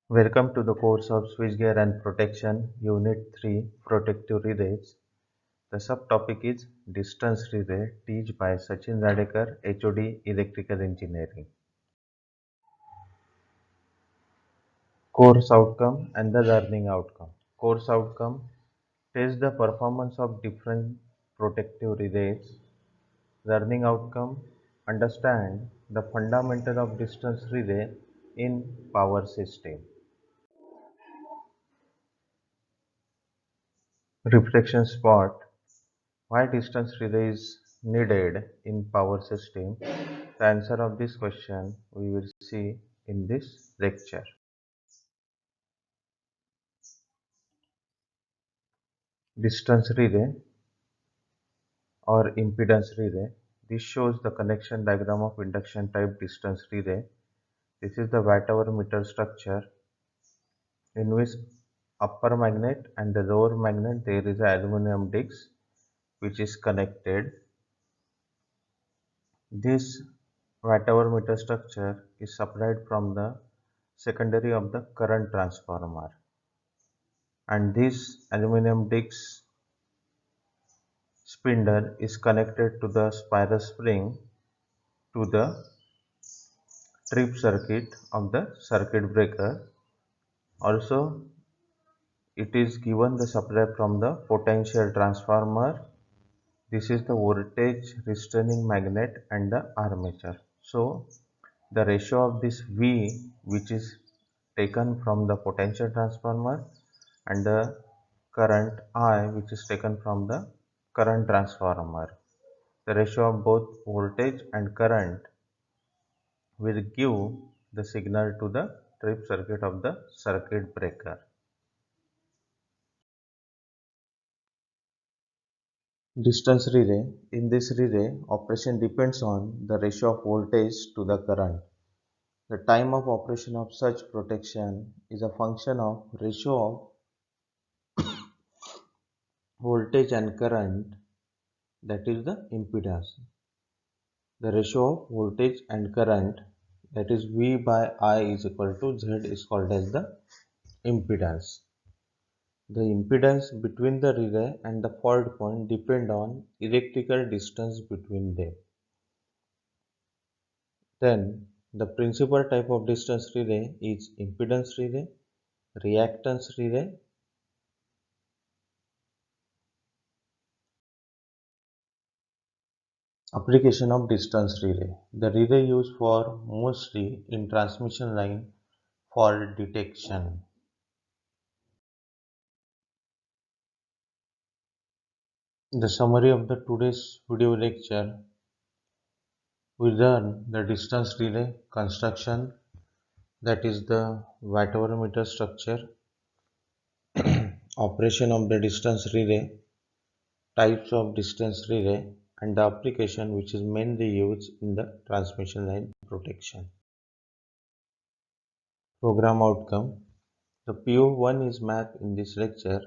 Welcome to the course of Switchgear and Protection, Unit 3, Protective Relays. The subtopic is Distance Relay, taught by Sachin Radekar, HOD, Electrical Engineering. Course Outcome and the Learning Outcome. Course Outcome: test the performance of different protective relays. Learning Outcome: understand the fundamental of distance relay in power system. Reflection spot: why distance relay is needed in power system? The answer of this question we will see in this lecture. Distance relay or impedance relay. This shows the connection diagram of induction type distance relay. This is the watt-hour meter structure in which upper magnet and the lower magnet there is a aluminum disc which is connected. This watt-hour meter structure is supplied from the secondary of the current transformer, and this aluminum disc spindle is connected to the spiral spring to the trip circuit of the circuit breaker. Also, it is given the supply from the potential transformer. This is the voltage restraining magnet and the armature. So, the ratio of this V, which is taken from the potential transformer, and the current I, which is taken from the current transformer. The ratio of both voltage and current will give the signal to the trip circuit of the circuit breaker. Distance relay. In this relay, operation depends on the ratio of voltage to the current. The time of operation of such protection is a function of ratio of voltage and current, that is the impedance. The ratio of voltage and current, that is V by I is equal to Z, is called as the impedance. The impedance between the relay and the fault point depend on electrical distance between them. Then the principal type of distance relay is impedance relay, reactance relay. Application of distance relay. The relay used for mostly in transmission line fault detection. The summary of the today's video lecture: we learn the distance relay construction, that is the watt-hour meter structure, operation of the distance relay, types of distance relay, and the application which is mainly used in the transmission line protection. Program outcome. The PO1 is mapped in this lecture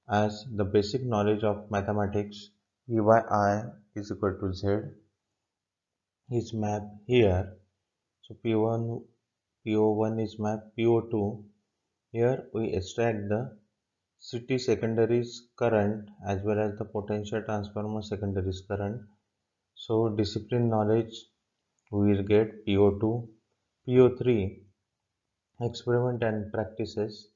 as the basic knowledge of mathematics. V by I is equal to Z is mapped here. So PO1 is mapped. PO2, here we extract the CT secondaries current as well as the potential transformer secondaries current. So discipline knowledge we will get PO2. PO3, experiment and practices.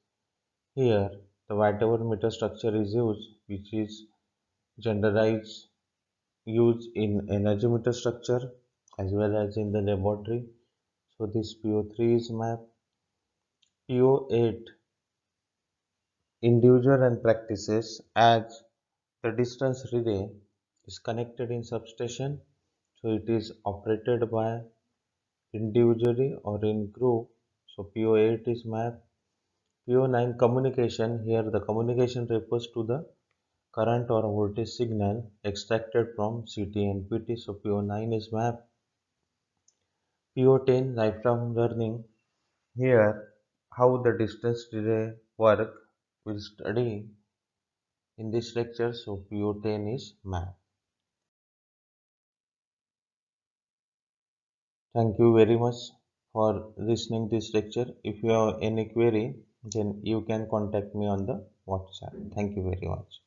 Here the watt-hour meter structure is used, which is generalized used in energy meter structure as well as in the laboratory. So this PO3 is mapped. PO8, individual and practices, as the distance relay is connected in substation, so it is operated by individually or in group. So PO8 is mapped. PO9, communication. Here the communication refers to the current or voltage signal extracted from CT and PT. So PO9 is mapped. PO10, lifelong learning. Here how the distance relay work will study in this lecture. So PO10 is mapped. Thank you very much. for listening this lecture. If you have any query, then you can contact me on the WhatsApp. Thank you very much.